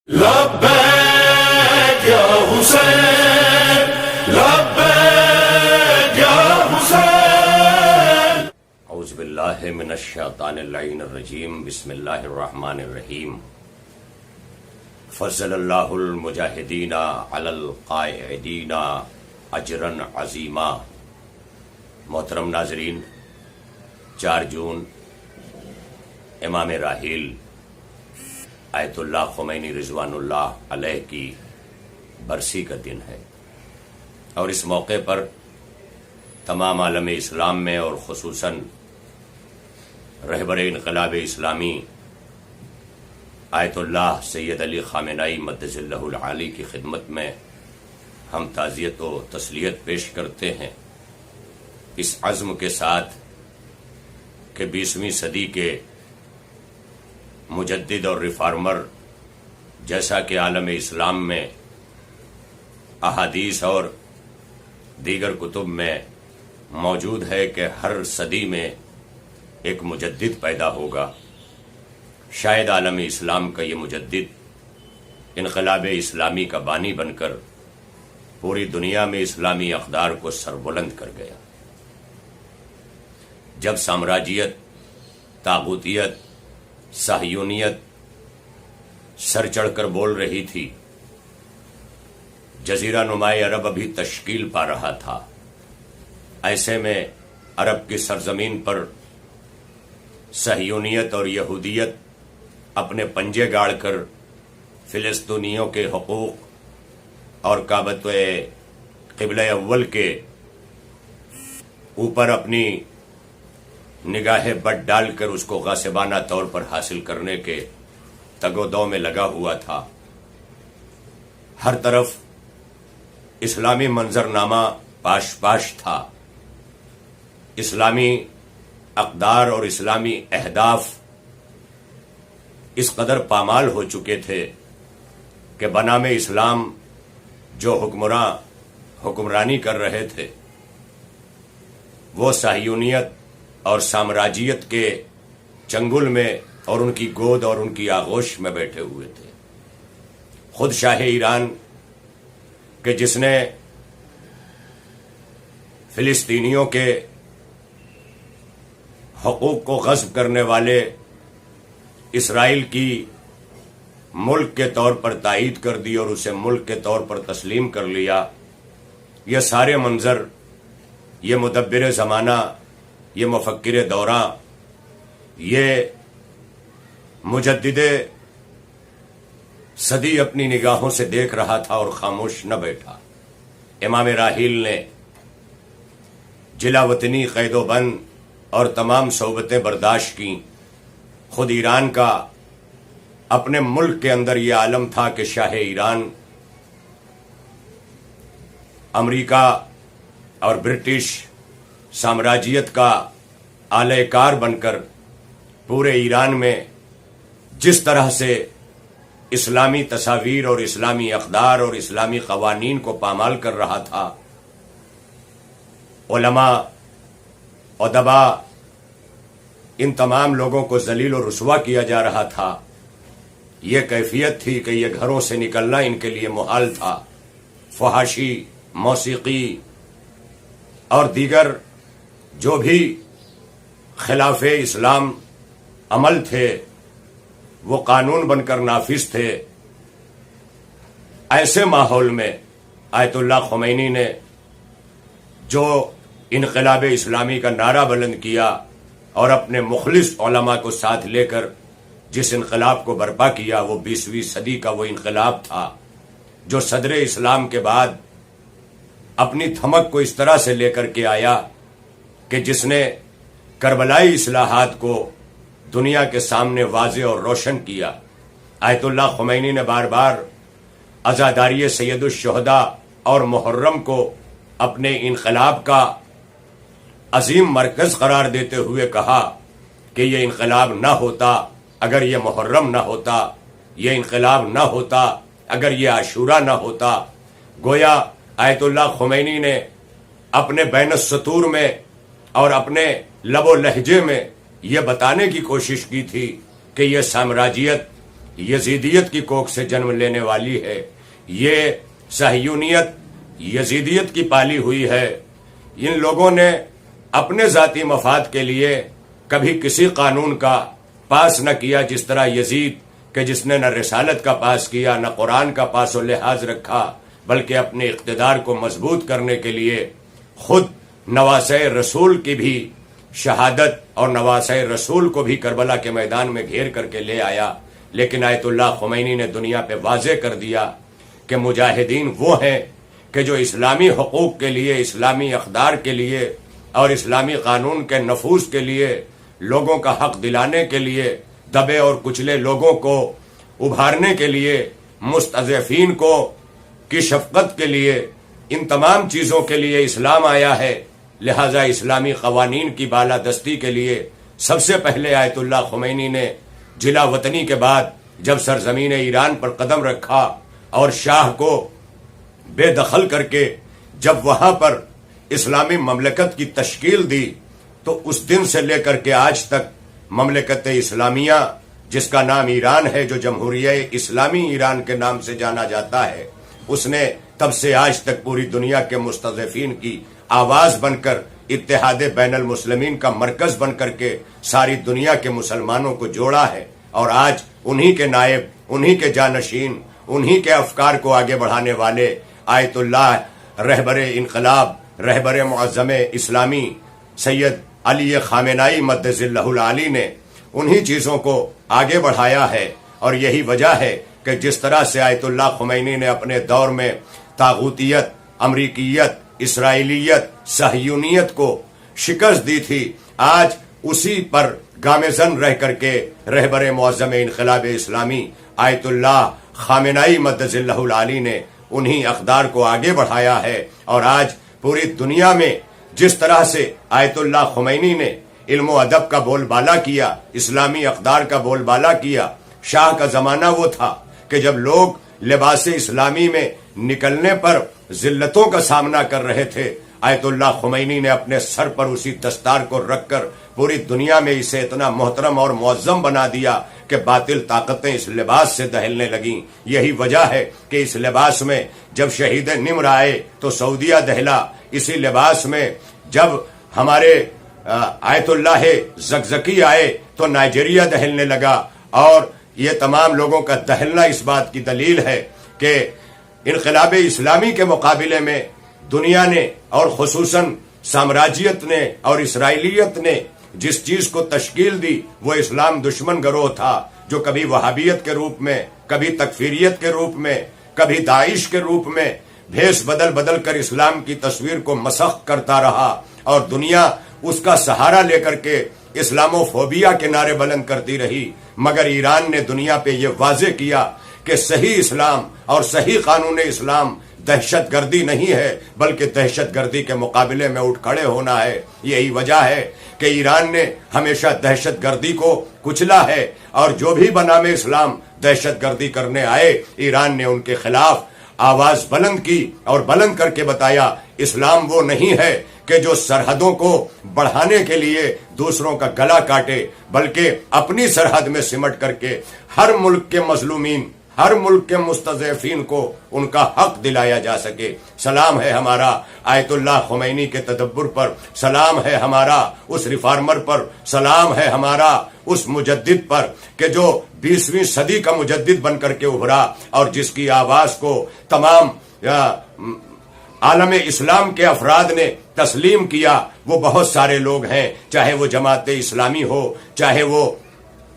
لبیک یا حسین لبیک یا حسین اعوذ باللہ من الشیطان اللعین الرجیم بسم اللہ الرحمن الرحیم فضل اللہ المجاہدین علی القاعدین اجرا عظیما۔ محترم ناظرین، 4 جون امام راحیل آیت اللہ خمینی رضوان اللہ علیہ کی برسی کا دن ہے، اور اس موقع پر تمام عالم اسلام میں اور خصوصاً رہبر انقلاب اسلامی آیت اللہ سید علی خامنہئی مدث اللہ العالی کی خدمت میں ہم تعزیت و تسلیت پیش کرتے ہیں، اس عزم کے ساتھ کہ 20ویں صدی کے مجدد اور ریفارمر جیسا کہ عالم اسلام میں احادیث اور دیگر کتب میں موجود ہے کہ ہر صدی میں ایک مجدد پیدا ہوگا، شاید عالم اسلام کا یہ مجدد انقلاب اسلامی کا بانی بن کر پوری دنیا میں اسلامی اقدار کو سربلند کر گیا۔ جب سامراجیت، طاغوتیت، صہیونیت سر چڑھ کر بول رہی تھی، جزیرہ نمائے عرب ابھی تشکیل پا رہا تھا، ایسے میں عرب کی سرزمین پر صہیونیت اور یہودیت اپنے پنجے گاڑ کر فلسطینیوں کے حقوق اور کعبۃ قبلہ اول کے اوپر اپنی نگاہ بد ڈال کر اس کو غاصبانہ طور پر حاصل کرنے کے تگ و دو میں لگا ہوا تھا۔ ہر طرف اسلامی منظرنامہ پاش پاش تھا، اسلامی اقدار اور اسلامی اہداف اس قدر پامال ہو چکے تھے کہ بنام اسلام جو حکمراں حکمرانی کر رہے تھے وہ صہیونیت اور سامراجیت کے چنگل میں اور ان کی گود اور ان کی آغوش میں بیٹھے ہوئے تھے۔ خود شاہ ایران کہ جس نے فلسطینیوں کے حقوق کو غصب کرنے والے اسرائیل کی ملک کے طور پر تائید کر دی اور اسے ملک کے طور پر تسلیم کر لیا، یہ سارے منظر، یہ مدبر زمانہ، یہ مفکر دوراں، یہ مجدد صدی اپنی نگاہوں سے دیکھ رہا تھا اور خاموش نہ بیٹھا۔ امام راحیل نے جلا وطنی، قید و بند اور تمام صعوبتیں برداشت کی۔ خود ایران کا اپنے ملک کے اندر یہ عالم تھا کہ شاہ ایران امریکہ اور برٹش سامراجیت کا آلہ کار بن کر پورے ایران میں جس طرح سے اسلامی تصاویر اور اسلامی اقدار اور اسلامی قوانین کو پامال کر رہا تھا، علماء، ادبا، ان تمام لوگوں کو ذلیل و رسوا کیا جا رہا تھا، یہ کیفیت تھی کہ یہ گھروں سے نکلنا ان کے لیے محال تھا۔ فحاشی، موسیقی اور دیگر جو بھی خلاف اسلام عمل تھے وہ قانون بن کر نافذ تھے۔ ایسے ماحول میں آیت اللہ خمینی نے جو انقلاب اسلامی کا نعرہ بلند کیا اور اپنے مخلص علماء کو ساتھ لے کر جس انقلاب کو برپا کیا، وہ 20ویں صدی کا وہ انقلاب تھا جو صدر اسلام کے بعد اپنی تھمک کو اس طرح سے لے کر کے آیا کہ جس نے کربلائی اصلاحات کو دنیا کے سامنے واضح اور روشن کیا۔ آیت اللہ خمینی نے بار بار عزاداری سید الشہداء اور محرم کو اپنے انقلاب کا عظیم مرکز قرار دیتے ہوئے کہا کہ یہ انقلاب نہ ہوتا اگر یہ محرم نہ ہوتا، یہ انقلاب نہ ہوتا اگر یہ عاشورہ نہ ہوتا۔ گویا آیت اللہ خمینی نے اپنے بین السطور میں اور اپنے لب و لہجے میں یہ بتانے کی کوشش کی تھی کہ یہ سامراجیت، یزیدیت کی کوکھ سے جنم لینے والی ہے. یہ صہیونیت یزیدیت کی پالی ہوئی ہے. ان لوگوں نے اپنے ذاتی مفاد کے لیے کبھی کسی قانون کا پاس نہ کیا جس طرح یزید کہ جس نے نہ رسالت کا پاس کیا نہ قرآن کا پاس و لحاظ رکھا، بلکہ اپنے اقتدار کو مضبوط کرنے کے لیے خود نواسۂ رسول کی بھی شہادت اور نواسۂ رسول کو بھی کربلا کے میدان میں گھیر کر کے لے آیا. لیکن آیت اللہ خمینی نے دنیا پہ واضح کر دیا کہ مجاہدین وہ ہیں کہ جو اسلامی حقوق کے لیے، اسلامی اقدار کے لیے اور اسلامی قانون کے نفوذ کے لیے، لوگوں کا حق دلانے کے لیے، دبے اور کچلے لوگوں کو ابھارنے کے لیے، مستضعفین کو کی شفقت کے لیے، ان تمام چیزوں کے لیے اسلام آیا ہے. لہذا اسلامی قوانین کی بالادستی کے لیے سب سے پہلے آیت اللہ خمینی نے جلا وطنی کے بعد جب سرزمین ایران پر قدم رکھا اور شاہ کو بے دخل کر کے جب وہاں پر اسلامی مملکت کی تشکیل دی، تو اس دن سے لے کر کے آج تک مملکت اسلامیہ جس کا نام ایران ہے، جو جمہوریہ اسلامی ایران کے نام سے جانا جاتا ہے، اس نے تب سے آج تک پوری دنیا کے مستضعفین کی آواز بن کر اتحاد بین المسلمین کا مرکز بن کر کے ساری دنیا کے مسلمانوں کو جوڑا ہے. اور آج انہی کے نائب، انہی کے جانشین، انہی کے افکار کو آگے بڑھانے والے آیت اللہ رہبر انقلاب، رہبر معظم اسلامی سید علی خامنائی مدظ اللہ العالی نے انہی چیزوں کو آگے بڑھایا ہے. اور یہی وجہ ہے کہ جس طرح سے آیت اللہ خمینی نے اپنے دور میں طاغوتیت، امریکیت، اسرائیلیت، صہیونیت کو شکست دی تھی، آج اسی پر گامزن رہ کر کے رہبر معظم انقلاب اسلامی آیت اللہ خامنائی مدظ اللہ العالی نے انہی اقدار کو آگے بڑھایا ہے. اور آج پوری دنیا میں جس طرح سے آیت اللہ خمینی نے علم و ادب کا بول بالا کیا، اسلامی اقدار کا بول بالا کیا. شاہ کا زمانہ وہ تھا کہ جب لوگ لباس اسلامی میں نکلنے پر ذلتوں کا سامنا کر رہے تھے، آیت اللہ خمینی نے اپنے سر پر اسی دستار کو رکھ کر پوری دنیا میں اسے اتنا محترم اور معظم بنا دیا کہ باطل طاقتیں اس لباس سے دہلنے لگیں. یہی وجہ ہے کہ اس لباس میں جب شہید نمر آئے تو سعودیہ دہلا، اسی لباس میں جب ہمارے آیت اللہ زکزکی آئے تو نائجیریا دہلنے لگا. اور یہ تمام لوگوں کا دہلنا اس بات کی دلیل ہے کہ انقلاب اسلامی کے مقابلے میں دنیا نے اور خصوصاً سامراجیت نے اور اسرائیلیت نے جس چیز کو تشکیل دی وہ اسلام دشمن گروہ تھا، جو کبھی وہابیت کے روپ میں، کبھی تکفیریت کے روپ میں، کبھی داعش کے روپ میں بھیس بدل بدل کر اسلام کی تصویر کو مسخ کرتا رہا. اور دنیا اس کا سہارا لے کر کے اسلامو فوبیا کے نعرے بلند کرتی رہی. مگر ایران نے دنیا پہ یہ واضح کیا کہ صحیح اسلام اور صحیح قانون اسلام دہشت گردی نہیں ہے، بلکہ دہشت گردی کے مقابلے میں اٹھ کھڑے ہونا ہے. یہی وجہ ہے کہ ایران نے ہمیشہ دہشت گردی کو کچلا ہے، اور جو بھی بنام اسلام دہشت گردی کرنے آئے، ایران نے ان کے خلاف آواز بلند کی اور بلند کر کے بتایا اسلام وہ نہیں ہے کہ جو سرحدوں کو بڑھانے کے لیے دوسروں کا گلا کاٹے، بلکہ اپنی سرحد میں سمٹ کر کے ہر ملک کے مظلومین، ہر ملک کے مستضعفین کو ان کا حق دلایا جا سکے. سلام ہے ہمارا آیت اللہ خمینی کے تدبر پر، سلام ہے ہمارا اس ریفارمر پر، سلام ہے ہمارا اس مجدد پر کہ جو 20ویں صدی کا مجدد بن کر کے ابھرا اور جس کی آواز کو تمام عالم اسلام کے افراد نے تسلیم کیا. وہ بہت سارے لوگ ہیں، چاہے وہ جماعت اسلامی ہو، چاہے وہ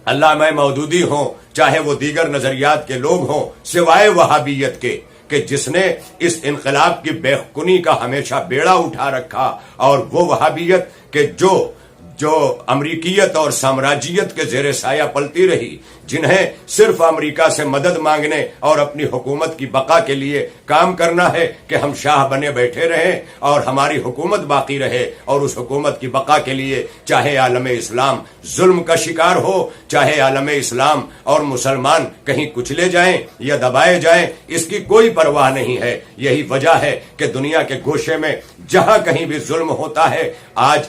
علامہ مودودی ہوں، چاہے وہ دیگر نظریات کے لوگ ہوں، سوائے وہابیت کے کہ جس نے اس انقلاب کی بےخونی کا ہمیشہ بیڑا اٹھا رکھا. اور وہ وہابیت کہ جو امریکیت اور سامراجیت کے زیر سایہ پلتی رہی، جنہیں صرف امریکہ سے مدد مانگنے اور اپنی حکومت کی بقا کے لیے کام کرنا ہے کہ ہم شاہ بنے بیٹھے رہیں اور ہماری حکومت باقی رہے، اور اس حکومت کی بقا کے لیے چاہے عالم اسلام ظلم کا شکار ہو، چاہے عالم اسلام اور مسلمان کہیں کچلے جائیں یا دبائے جائیں، اس کی کوئی پرواہ نہیں ہے. یہی وجہ ہے کہ دنیا کے گوشے میں جہاں کہیں بھی ظلم ہوتا ہے، آج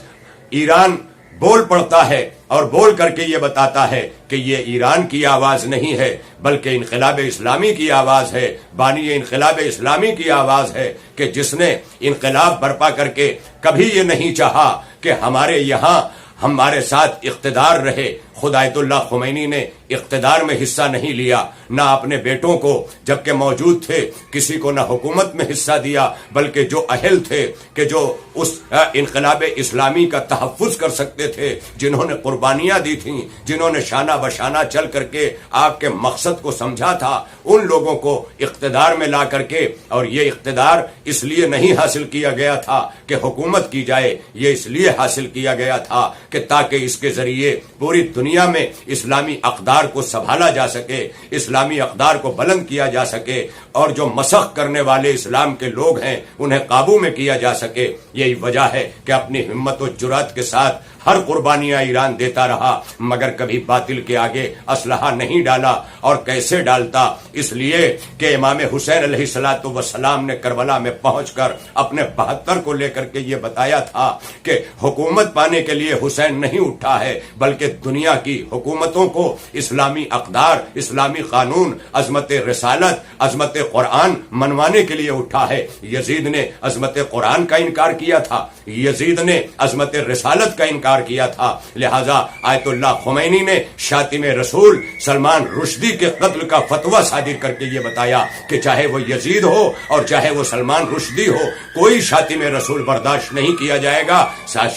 ایران بول پڑتا ہے اور بول کر کے یہ بتاتا ہے کہ یہ ایران کی آواز نہیں ہے بلکہ انقلاب اسلامی کی آواز ہے، بانی انقلاب اسلامی کی آواز ہے، کہ جس نے انقلاب برپا کر کے کبھی یہ نہیں چاہا کہ ہمارے یہاں ہمارے ساتھ اقتدار رہے۔ خود آیت اللہ خمینی نے اقتدار میں حصہ نہیں لیا، نہ اپنے بیٹوں کو جبکہ موجود تھے کسی کو نہ حکومت میں حصہ دیا، بلکہ جو اہل تھے کہ جو اس انقلاب اسلامی کا تحفظ کر سکتے تھے، جنہوں نے قربانیاں دی تھیں، جنہوں نے شانہ بشانہ چل کر کے آپ کے مقصد کو سمجھا تھا، ان لوگوں کو اقتدار میں لا کر کے، اور یہ اقتدار اس لیے نہیں حاصل کیا گیا تھا کہ حکومت کی جائے، یہ اس لیے حاصل کیا گیا تھا کہ تاکہ اس کے ذریعے پوری دنیا میں اسلامی اقدار کو سنبھالا جا سکے، اسلامی اقدار کو بلند کیا جا سکے، اور جو مسخ کرنے والے اسلام کے لوگ ہیں انہیں قابو میں کیا جا سکے۔ یہی وجہ ہے کہ اپنی ہمت و جرأت کے ساتھ ہر قربانیاں ایران دیتا رہا، مگر کبھی باطل کے آگے اسلحہ نہیں ڈالا۔ اور کیسے ڈالتا؟ اس لیے کہ امام حسین علیہ الصلوۃ والسلام نے کربلا میں پہنچ کر اپنے 72 کو لے کر کے یہ بتایا تھا کہ حکومت پانے کے لیے حسین نہیں اٹھا ہے، بلکہ دنیا کی حکومتوں کو اسلامی اقدار، اسلامی قانون، عظمت رسالت، عظمت قرآن منوانے کے لیے اٹھا ہے۔ یزید نے عظمت قرآن کا انکار کیا تھا، یزید نے عظمت رسالت کا انکار کیا تھا، لہذا آیت اللہ خمینی نے شاطم رسول سلمان رشدی کے قتل کا فتویٰ صادر کر کے یہ بتایا کہ چاہے وہ یزید ہو اور چاہے وہ سلمان رشدی ہو، کوئی شاطم رسول برداشت نہیں کیا جائے گا۔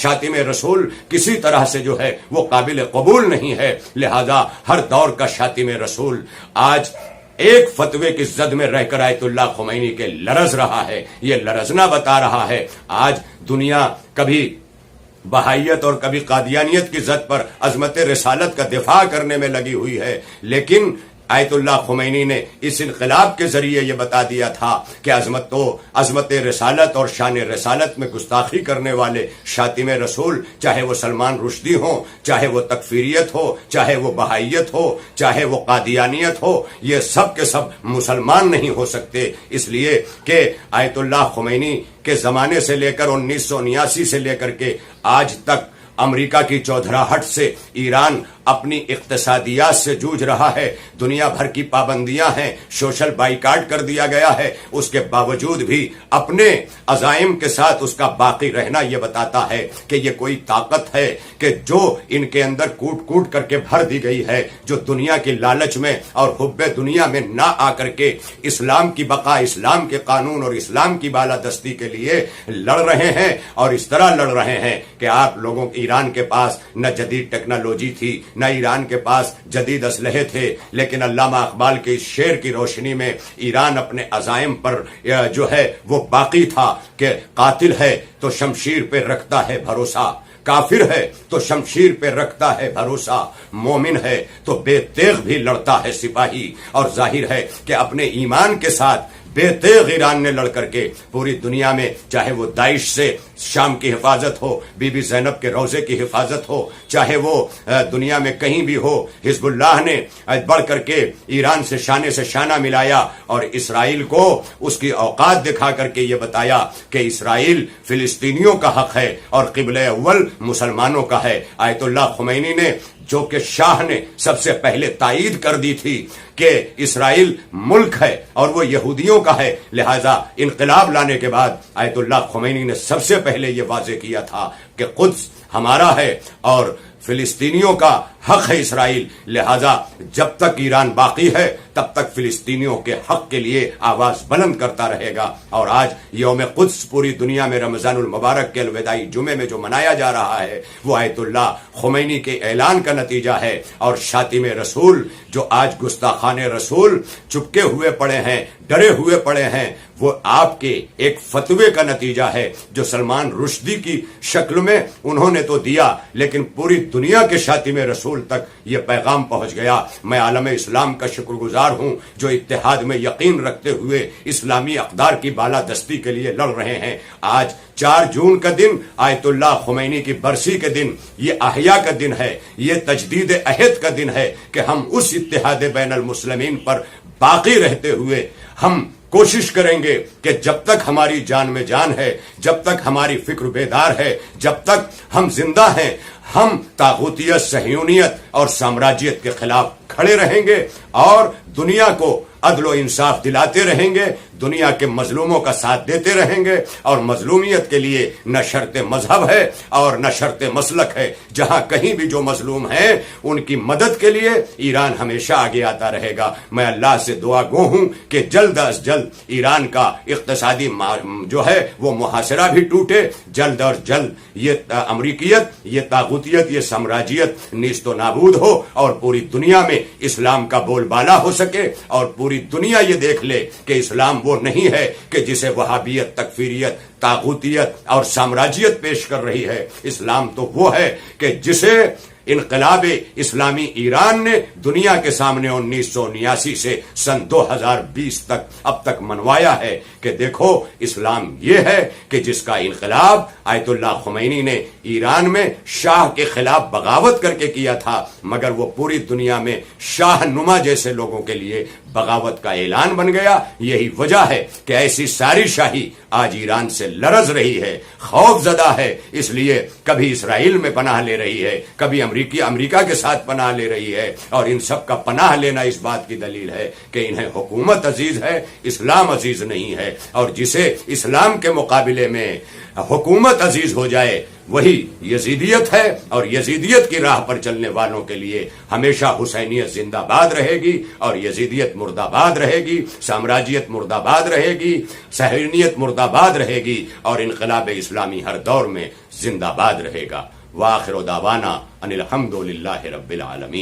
شاطم رسول کسی طرح سے جو ہے وہ قابل قبول نہیں ہے، لہذا ہر دور کا شاطم رسول آج ایک فتوے کی زد میں رہ کر آیت اللہ خمینی کے لرز رہا ہے۔ یہ لرزنا بتا رہا ہے آج دنیا کبھی بہائیت اور کبھی قادیانیت کی زد پر عظمت رسالت کا دفاع کرنے میں لگی ہوئی ہے، لیکن آیت اللہ خمینی نے اس انقلاب کے ذریعے یہ بتا دیا تھا کہ عظمت رسالت اور شان رسالت میں گستاخی کرنے والے شاطم رسول، چاہے وہ سلمان رشدی ہوں، چاہے وہ تکفیریت ہو، چاہے وہ بہائیت ہو، چاہے وہ قادیانیت ہو، یہ سب کے سب مسلمان نہیں ہو سکتے، اس لیے کہ آیت اللہ خمینی کے زمانے سے لے کر 1979 سے لے کر کے آج تک امریکہ کی چودھراہٹ سے ایران اپنی اقتصادیات سے جوجھ رہا ہے، دنیا بھر کی پابندیاں ہیں، سوشل بائیکاٹ کر دیا گیا ہے، اس کے باوجود بھی اپنے عزائم کے ساتھ اس کا باقی رہنا یہ بتاتا ہے کہ یہ کوئی طاقت ہے کہ جو ان کے اندر کوٹ کوٹ کر کے بھر دی گئی ہے، جو دنیا کی لالچ میں اور حب دنیا میں نہ آ کر کے اسلام کی بقا، اسلام کے قانون اور اسلام کی بالادستی کے لیے لڑ رہے ہیں، اور اس طرح لڑ رہے ہیں کہ آپ لوگوں ایران کے پاس نہ جدید ٹیکنالوجی تھی، نہ ایران کے پاس جدید اسلحے تھے، لیکن علامہ اقبال کے اس شعر کی روشنی میں ایران اپنے عزائم پر جو ہے وہ باقی تھا کہ قاتل ہے تو شمشیر پہ رکھتا ہے بھروسہ، کافر ہے تو شمشیر پہ رکھتا ہے بھروسہ، مومن ہے تو بے تیغ بھی لڑتا ہے سپاہی۔ اور ظاہر ہے کہ اپنے ایمان کے ساتھ بے تیغ ایران نے لڑ کر کے پوری دنیا میں، چاہے وہ داعش سے شام کی حفاظت ہو، بی بی زینب کے روضے کی حفاظت ہو، چاہے وہ دنیا میں کہیں بھی ہو، حزب اللہ نے بڑھ کر کے ایران سے شانہ ملایا اور اسرائیل کو اس کی اوقات دکھا کر کے یہ بتایا کہ اسرائیل فلسطینیوں کا حق ہے اور قبلہ اول مسلمانوں کا ہے۔ آیت اللہ خمینی نے، جو کہ شاہ نے سب سے پہلے تائید کر دی تھی کہ اسرائیل ملک ہے اور وہ یہودیوں کا ہے، لہذا انقلاب لانے کے بعد آیت اللہ خمینی نے سب سے پہلے یہ واضح کیا تھا کہ قدس ہمارا ہے اور فلسطینیوں کا حق ہے اسرائیل، لہذا جب تک ایران باقی ہے تب تک فلسطینیوں کے حق کے لیے آواز بلند کرتا رہے گا۔ اور آج یوم قدس پوری دنیا میں رمضان المبارک کے الوداعی جمعے میں جو منایا جا رہا ہے وہ آیت اللہ خمینی کے اعلان کا نتیجہ ہے، اور شاطم رسول جو آج گستاخان رسول چپکے ہوئے پڑے ہیں، ڈرے ہوئے پڑے ہیں، وہ آپ کے ایک فتوے کا نتیجہ ہے جو سلمان رشدی کی شکل میں انہوں نے تو دیا، لیکن پوری دنیا کے شاطم رسول تک یہ پیغام پہنچ گیا۔ میں عالم اسلام کا شکر گزار ہوں جو اتحاد میں یقین رکھتے ہوئے اسلامی اقدار کی بالادستی کے لیے لڑ رہے ہیں۔ آج 4 جون کا دن آیت اللہ خمینی کی برسی کے دن، یہ احیاء کا دن ہے، یہ تجدید عہد کا دن ہے کہ ہم اس اتحاد بین المسلمین پر باقی رہتے ہوئے ہم کوشش کریں گے کہ جب تک ہماری جان میں جان ہے، جب تک ہماری فکر بیدار ہے، جب تک ہم زندہ ہیں، ہم طاغوتیت، صہیونیت اور سامراجیت کے خلاف کھڑے رہیں گے اور دنیا کو عدل و انصاف دلاتے رہیں گے، دنیا کے مظلوموں کا ساتھ دیتے رہیں گے، اور مظلومیت کے لیے نہ شرط مذہب ہے اور نہ شرط مسلک ہے۔ جہاں کہیں بھی جو مظلوم ہیں ان کی مدد کے لیے ایران ہمیشہ آگے آتا رہے گا۔ میں اللہ سے دعا گو ہوں کہ جلد از جلد ایران کا اقتصادی جو ہے وہ محاصرہ بھی ٹوٹے، جلد اور جلد یہ امریکیت، یہ طاغوتیت، یہ سامراجیت نیست و نابود ہو اور پوری دنیا میں اسلام کا بول بالا ہو سکے، اور پوری دنیا یہ دیکھ لے کہ اسلام وہ نہیں ہے کہ جسے وہابیت، تکفیریت، طاغوتیت اور سامراجیت پیش کر رہی ہے۔ اسلام تو وہ ہے کہ جسے انقلاب اسلامی ایران نے دنیا کے سامنے 1979 سے سن 2020 تک اب تک منوایا ہے کہ دیکھو اسلام یہ ہے کہ جس کا انقلاب آیت اللہ خمینی نے ایران میں شاہ کے خلاف بغاوت کر کے کیا تھا، مگر وہ پوری دنیا میں شاہ نما جیسے لوگوں کے لیے بغاوت کا اعلان بن گیا۔ یہی وجہ ہے کہ ایسی ساری شاہی آج ایران سے لرز رہی ہے، خوف زدہ ہے، اس لیے کبھی اسرائیل میں پناہ لے رہی ہے، کبھی امریکہ کے ساتھ پناہ لے رہی ہے، اور ان سب کا پناہ لینا اس بات کی دلیل ہے کہ انہیں حکومت عزیز ہے، اسلام عزیز نہیں ہے، اور جسے اسلام کے مقابلے میں حکومت عزیز ہو جائے وہی یزیدیت ہے، اور یزیدیت کی راہ پر چلنے والوں کے لیے ہمیشہ حسینیت زندہ باد رہے گی، اور یزیدیت مرد آباد رہے گی، سامراجیت مرد آباد رہے گی، صہیونیت مرد آباد رہے گی، اور انقلاب اسلامی ہر دور میں زندہ باد رہے گا۔ وآخر دعوانا ان الحمد للہ رب العالمین۔